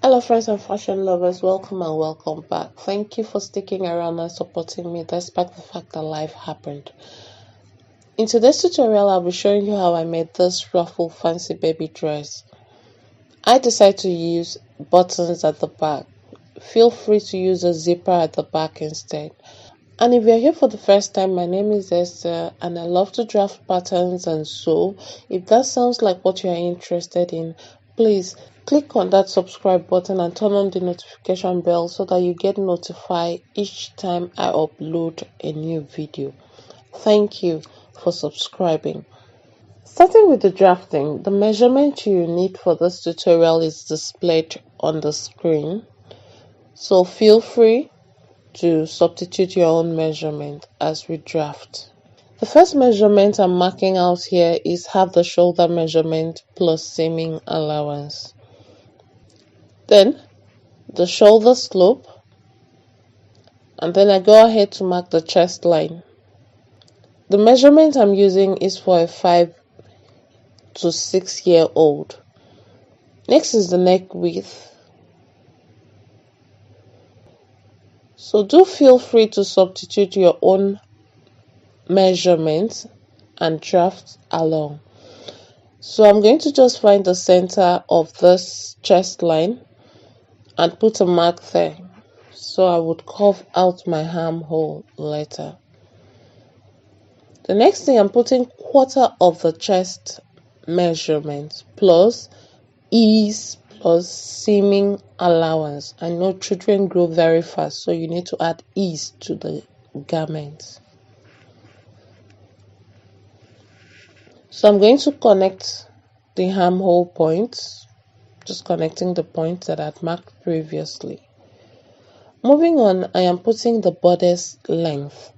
Hello friends and fashion lovers, welcome and welcome back. Thank you for sticking around and supporting me despite the fact that life happened. In today's tutorial, I'll be showing you how I made this ruffle fancy baby dress. I decided to use buttons at the back. Feel free to use a zipper at the back instead. And if you're here for the first time, my name is Esther and I love to draft patterns and sew. If that sounds like what you're interested in, please click on that subscribe button and turn on the notification bell so that you get notified each time I upload a new video. Thank you for subscribing. Starting with the drafting, the measurement you need for this tutorial is displayed on the screen. So feel free to substitute your own measurement as we draft. The first measurement I'm marking out here is half the shoulder measurement plus seaming allowance. Then the shoulder slope, and then I go ahead to mark the chest line. The measurement I'm using is for a 5 to 6 year old. Next is the neck width. So do feel free to substitute your own measurements and draft along. So I'm going to just find the center of this chest line and put a mark there. So I would carve out my armhole later. The next thing, I'm putting quarter of the chest measurement plus ease plus seaming allowance. I know children grow very fast, so you need to add ease to the garment. So I'm going to connect the armhole points, just connecting the points that I'd marked previously. Moving on, I am putting the bodice length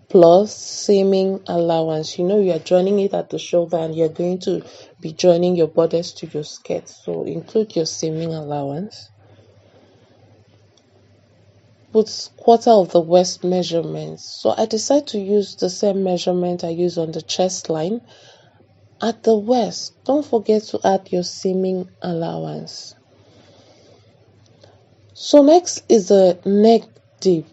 plus seaming allowance. You know you are joining it at the shoulder and you're going to be joining your bodice to your skirt, so include your seaming allowance. Put quarter of the waist measurement. So I decide to use the same measurement I use on the chest line at the waist. Don't forget to add your seaming allowance. So next is the neck dip.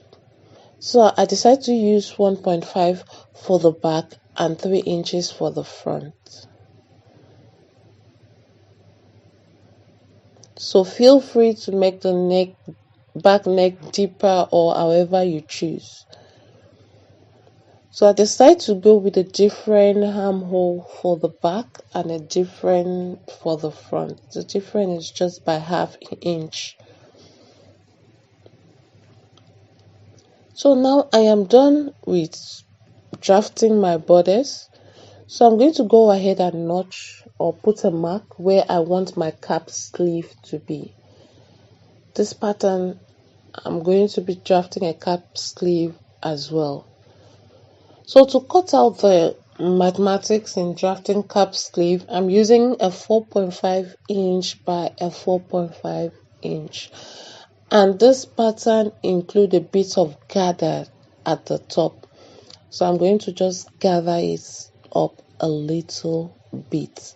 So I decided to use 1.5 for the back and 3 inches for the front. So feel free to make the back neck deeper or however you choose. So I decided to go with a different armhole for the back and a different for the front. The difference is just by half an inch. So now I am done with drafting my bodice. So I'm going to go ahead and notch or put a mark where I want my cap sleeve to be. This pattern, I'm going to be drafting a cap sleeve as well. So to cut out the mathematics in drafting cap sleeve, I'm using a 4.5 inch by a 4.5 inch. And this pattern includes a bit of gather at the top. So I'm going to just gather it up a little bit.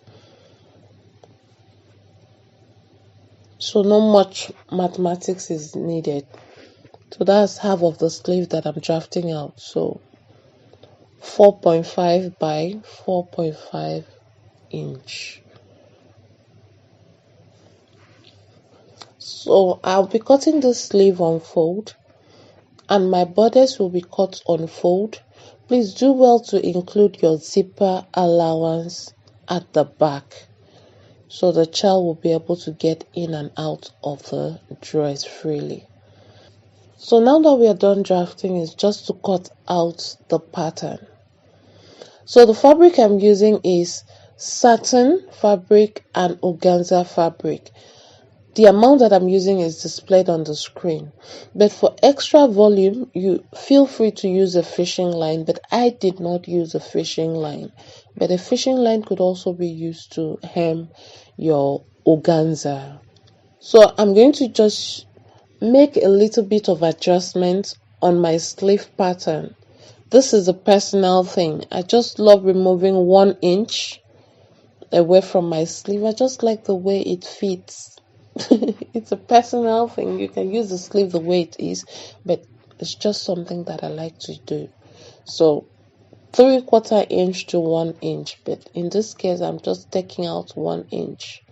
So not much mathematics is needed. So that's half of the sleeve that I'm drafting out. So 4.5 by 4.5 inch. So I'll be cutting the sleeve on fold and my bodice will be cut on fold. Please do well to include your zipper allowance at the back so the child will be able to get in and out of the dress freely. So now that we are done drafting, is just to cut out the pattern. So the fabric I'm using is satin fabric and organza fabric. The amount that I'm using is displayed on the screen. But for extra volume, you feel free to use a fishing line, but I did not use a fishing line. But a fishing line could also be used to hem your organza. So I'm going to just make a little bit of adjustment on my sleeve pattern. This is a personal thing. I just love removing 1 inch away from my sleeve. I just like the way it fits. It's a personal thing. You can use the sleeve the way it is, but it's just something that I like to do. So 3/4 inch to 1 inch, but in this case I'm just taking out 1 inch.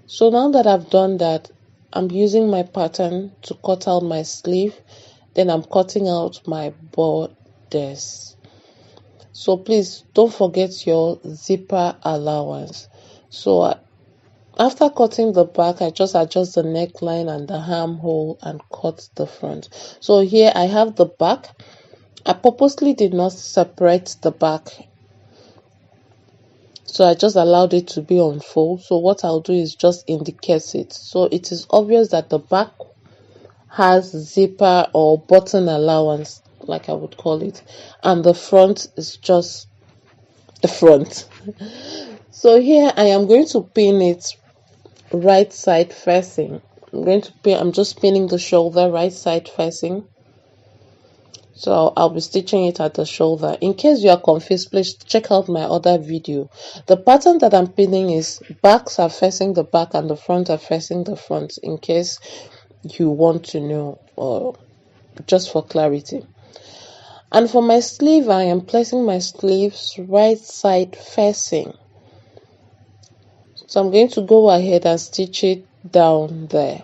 So now that I've done that, I'm using my pattern to cut out my sleeve, then I'm cutting out my bodice. So please don't forget your zipper allowance. So after cutting the back, I just adjust the neckline and the armhole and cut the front. So here I have the back. I purposely did not separate the back, so I just allowed it to be on fold. So what I'll do is just indicate it, so it is obvious that the back has zipper or button allowance, like I would call it, and the front is just the front. So here I am going to pin it right side facing. I'm just pinning the shoulder right side facing. So I'll be stitching it at the shoulder. In case you are confused, please check out my other video. The pattern that I'm pinning is backs are facing the back and the front are facing the front, in case you want to know, or just for clarity. And for my sleeve, I am placing my sleeves right side facing. So I'm going to go ahead and stitch it down there.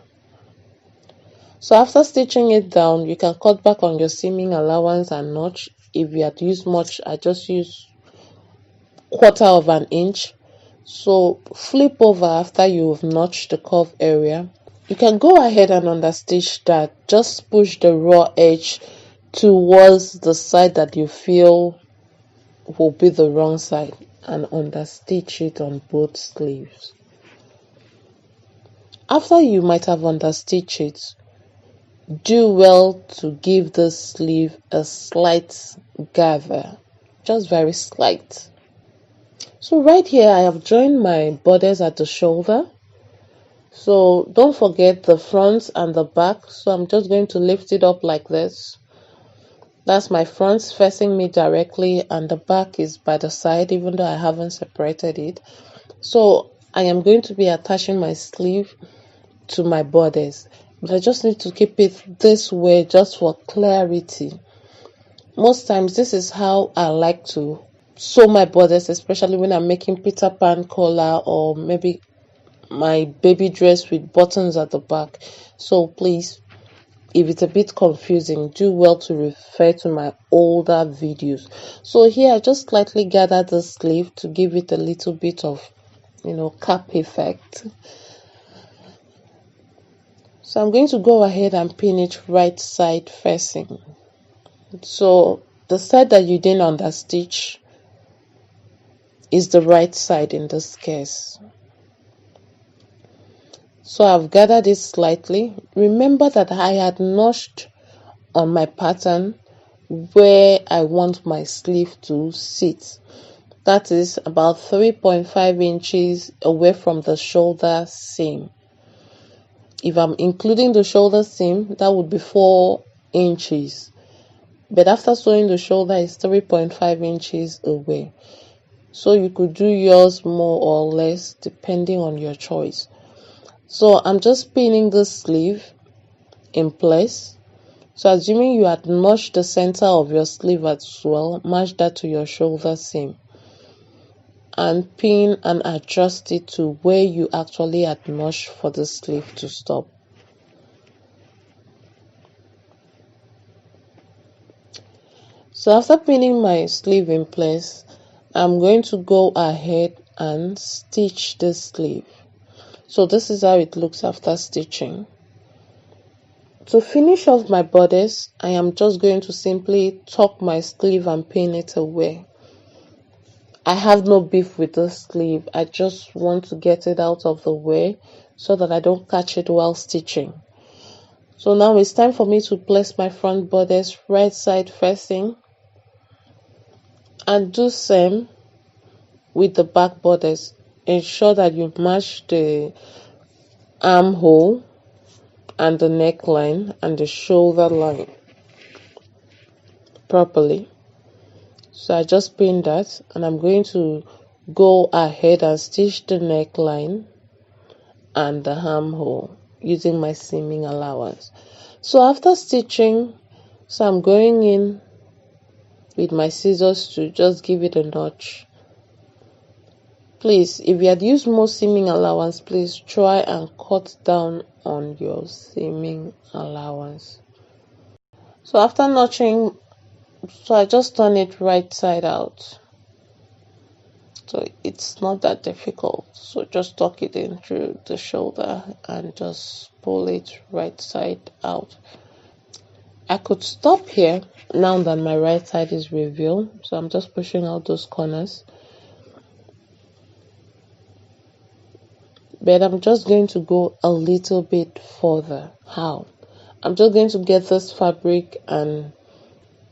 So after stitching it down, you can cut back on your seaming allowance and notch. If you had used much, I just use 1/4 inch. So flip over after you've notched the curve area. You can go ahead and understitch that. Just push the raw edge towards the side that you feel will be the wrong side and understitch it on both sleeves. After you might have understitched it, do well to give the sleeve a slight gather, just very slight. So right here I have joined my bodice at the shoulder. So don't forget the front and the back. So I'm just going to lift it up like this. That's my front facing me directly, and the back is by the side, even though I haven't separated it. So I am going to be attaching my sleeve to my bodice, but I just need to keep it this way just for clarity. Most times this is how I like to sew my bodice, especially when I'm making Peter Pan collar or maybe my baby dress with buttons at the back. So please, if it's a bit confusing, do well to refer to my older videos. So here I just slightly gather the sleeve to give it a little bit of, cap effect. So I'm going to go ahead and pin it right side facing. So the side that you didn't understitch is the right side in this case. So I've gathered it slightly. Remember that I had notched on my pattern where I want my sleeve to sit. That is about 3.5 inches away from the shoulder seam. If I'm including the shoulder seam, that would be 4 inches. But after sewing the shoulder, it's 3.5 inches away. So you could do yours more or less depending on your choice. So I'm just pinning the sleeve in place. So assuming you had notched the center of your sleeve as well, match that to your shoulder seam. And pin and adjust it to where you actually had notched for the sleeve to stop. So after pinning my sleeve in place, I'm going to go ahead and stitch the sleeve. So this is how it looks after stitching. To finish off my bodice, I am just going to simply tuck my sleeve and pin it away. I have no beef with this sleeve. I just want to get it out of the way so that I don't catch it while stitching. So now it's time for me to place my front bodice right side facing and do same with the back bodice. Ensure that you match the armhole and the neckline and the shoulder line properly. So I just pinned that, and I'm going to go ahead and stitch the neckline and the armhole using my seaming allowance. So after stitching, so I'm going in with my scissors to just give it a notch. Please, if you had used more seaming allowance, please try and cut down on your seaming allowance. So after notching, so I just turn it right side out. So it's not that difficult. So just tuck it in through the shoulder and just pull it right side out. I could stop here now that my right side is revealed. So I'm just pushing out those corners. But I'm just going to go a little bit further. How? I'm just going to get this fabric and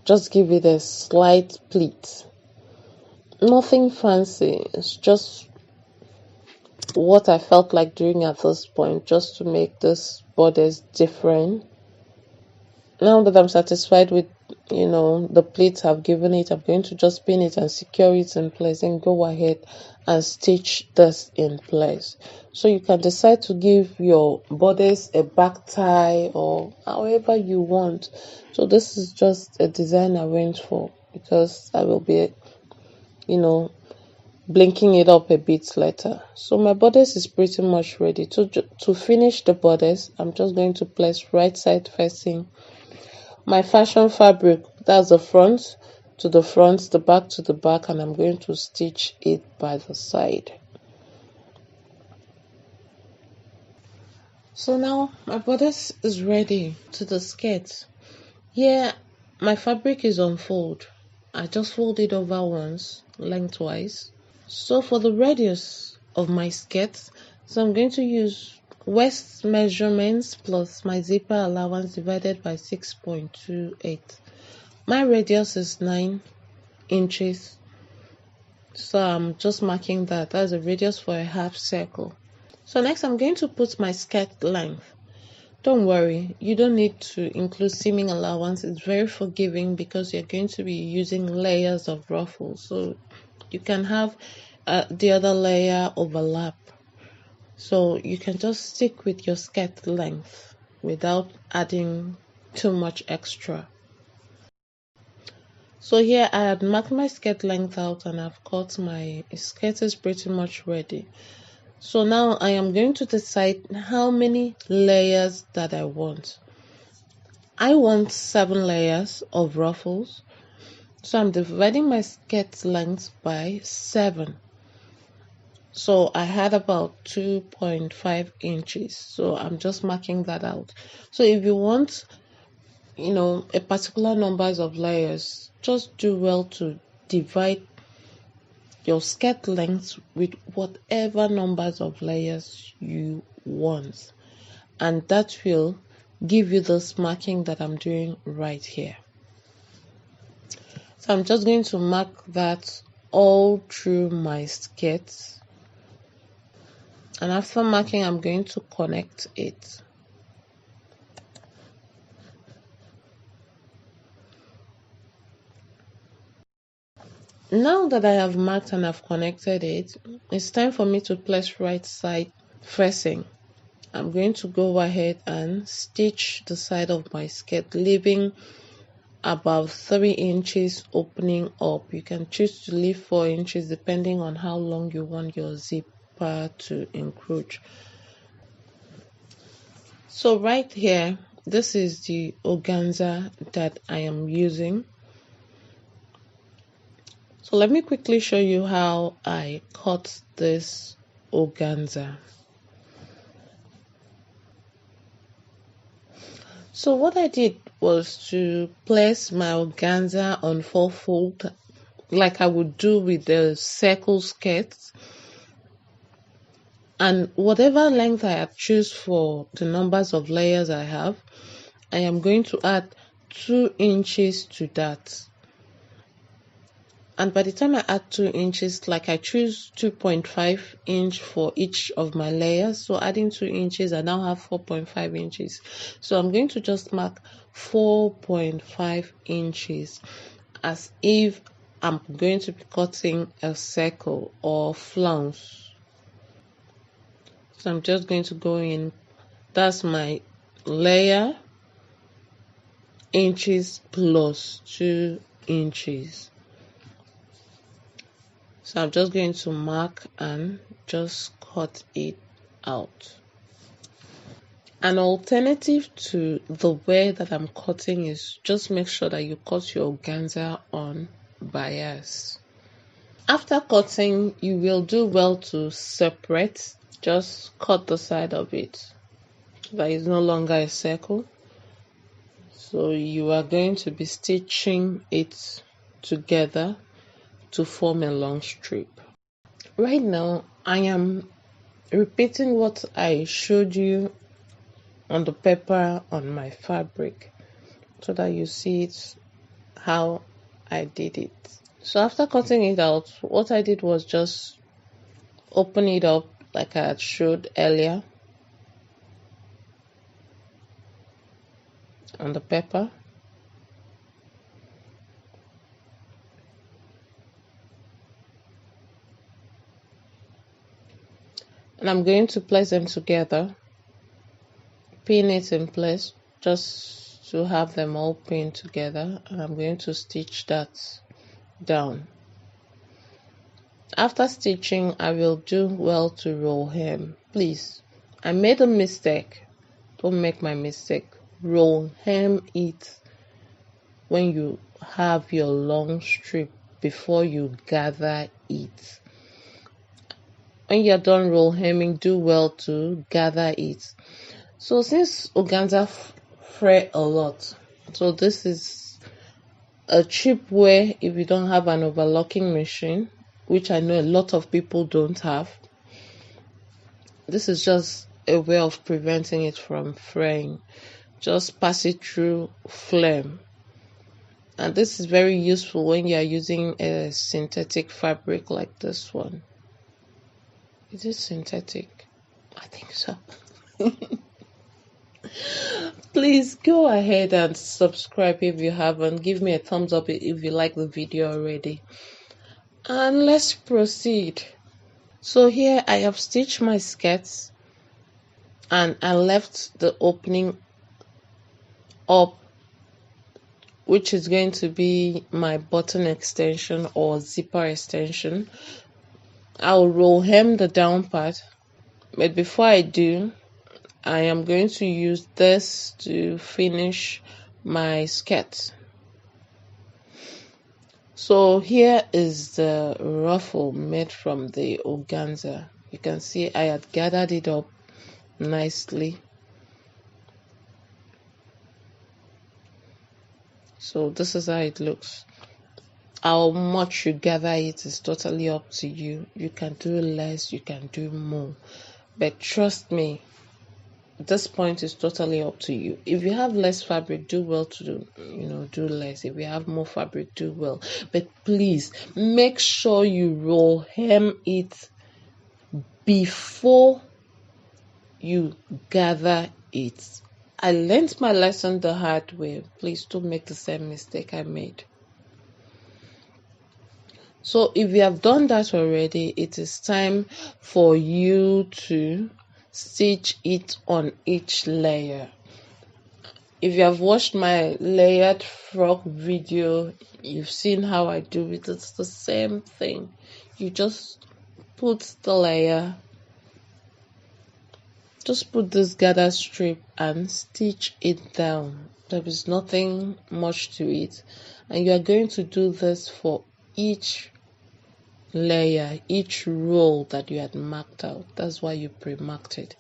just give it a slight pleat. Nothing fancy. It's just what I felt like doing at this point, just to make this bodice different. Now that I'm satisfied with, the pleats I've given it, I'm going to just pin it and secure it in place and go ahead and stitch this in place. So you can decide to give your bodice a back tie or however you want. So this is just a design I went for because I will be, blinking it up a bit later. So my bodice is pretty much ready. To finish the bodice, I'm just going to place right side facing my fashion fabric. That's the front to the front, the back to the back, and I'm going to stitch it by the side. So now my bodice is ready to the skirt. Here my fabric is on fold. I just fold it over once lengthwise. So for the radius of my skirt, so I'm going to use waist measurements plus my zipper allowance divided by 6.28. My radius is 9 inches. So I'm just marking that as a radius for a half circle. So next I'm going to put my skirt length. Don't worry, you don't need to include seaming allowance. It's very forgiving because you're going to be using layers of ruffles. So you can have the other layer overlap. So you can just stick with your skirt length without adding too much extra. So here I had marked my skirt length out and I've cut my skirt is pretty much ready. So now I am going to decide how many layers that I want. I want 7 layers of ruffles. So I'm dividing my skirt length by 7. So I had about 2.5 inches. So I'm just marking that out. So if you want, a particular numbers of layers, just do well to divide your skirt length with whatever numbers of layers you want. And that will give you this marking that I'm doing right here. So I'm just going to mark that all through my skirt. And after marking, I'm going to connect it. Now that I have marked and I've connected it, it's time for me to place right side facing. I'm going to go ahead and stitch the side of my skirt, leaving about 3 inches opening up. You can choose to leave 4 inches depending on how long you want your zipper to encroach. So right here, this is the organza that I am using. So let me quickly show you how I cut this organza. So what I did was to place my organza on 4-fold like I would do with the circle skirts. And whatever length I choose for the numbers of layers I have, I am going to add 2 inches to that. And by the time I add 2 inches, like I choose 2.5 inch for each of my layers. So adding 2 inches, I now have 4.5 inches. So I'm going to just mark 4.5 inches as if I'm going to be cutting a circle or flounce. So I'm just going to go in. That's my layer, inches plus 2 inches. So I'm just going to mark and just cut it out. An alternative to the way that I'm cutting is just make sure that you cut your organza on bias. After cutting, you will do well to separate. Just cut the side of it. That is no longer a circle. So you are going to be stitching it together to form a long strip. Right now, I am repeating what I showed you on the paper on my fabric so that you see it how I did it. So after cutting it out, what I did was just open it up like I had showed earlier on the paper. And I'm going to place them together, pin it in place just to have them all pinned together, and I'm going to stitch that down. After stitching, I will do well to roll hem. Please, I made a mistake. Don't make my mistake. Roll hem it when you have your long strip before you gather it. When you're done roll hemming, do well to gather it. So since organza fray a lot, so this is a cheap way if you don't have an overlocking machine, which I know a lot of people don't have. This is just a way of preventing it from fraying. Just pass it through flame. And this is very useful when you are using a synthetic fabric like this one. Is it synthetic? I think so. Please go ahead and subscribe if you haven't. Give me a thumbs up if you like the video already. And let's proceed. So here I have stitched my skirts and I left the opening up, which is going to be my button extension or zipper extension. I'll roll hem the down part, but before I do, I am going to use this to finish my skirt. So here is the ruffle made from the organza. You can see I had gathered it up nicely. So this is how it looks. How much you gather it is totally up to you. You can do less, you can do more. But trust me, this point is totally up to you. If you have less fabric, do well to do less. If you have more fabric, do well. But please make sure you roll hem it before you gather it. I learned my lesson the hard way. Please don't make the same mistake I made. So if you have done that already, it is time for you to stitch it on each layer. If you have watched my layered frock video, you've seen how I do it. It's the same thing. You just put the layer, just put this gather strip and stitch it down. There is nothing much to it, and you are going to do this for each layer, each row that you had marked out. That's why you pre-marked it.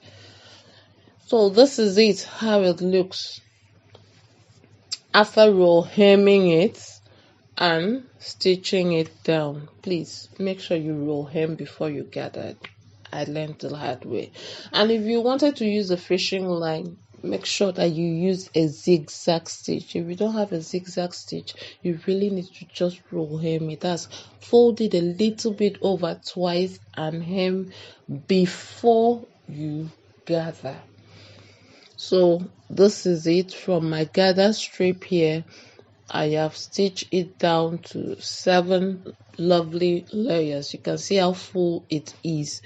So this is it, how it looks after roll hemming it and stitching it down. Please make sure you roll hem before you gather it. I learned the hard way. And if you wanted to use a fishing line, make sure that you use a zigzag stitch. If you don't have a zigzag stitch, you really need to just roll hem it. That's fold it a little bit over twice and hem before you gather. So this is it from my gather strip here. I have stitched it down to 7 lovely layers. You can see how full it is.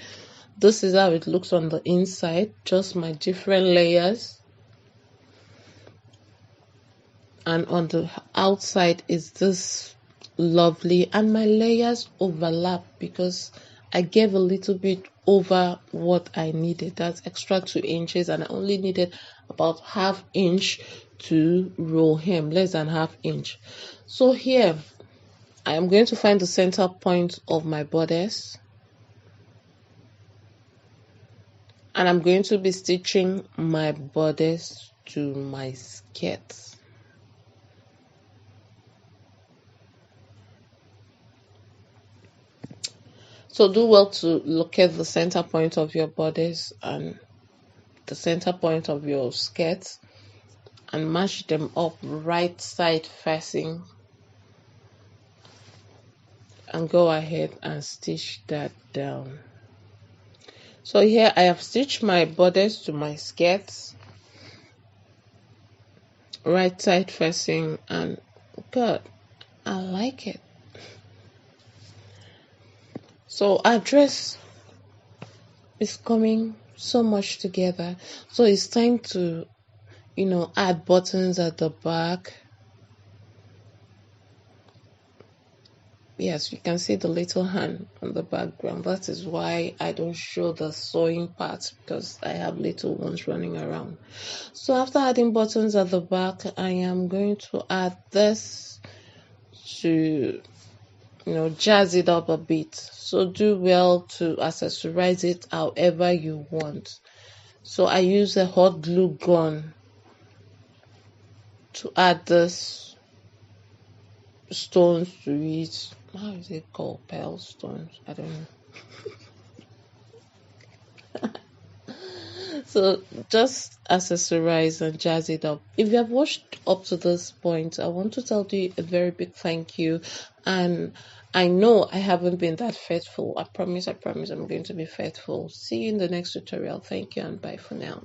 This is how it looks on the inside, just my different layers. And on the outside is this lovely, and my layers overlap because I gave a little bit over what I needed. That's extra 2 inches, and I only needed about ½ inch to roll hem, less than ½ inch. So here I am going to find the center point of my bodice, and I'm going to be stitching my bodice to my skirt. So do well to locate the center point of your bodice and the center point of your skirt and match them up right side facing, and go ahead and stitch that down. So here I have stitched my bodice to my skirt right side facing, and good, I like it. So our dress is coming so much together. So it's time to, add buttons at the back. Yes, you can see the little hand on the background. That is why I don't show the sewing part, because I have little ones running around. So after adding buttons at the back, I am going to add this to jazz it up a bit. So do well to accessorize it however you want. So I use a hot glue gun to add this stones to it. How is it called? Pearl stones? I don't know. So just accessorize and jazz it up. If you have watched up to this point, I want to tell you a very big thank you. And I know I haven't been that faithful. I promise I'm going to be faithful. See you in the next tutorial. Thank you and bye for now.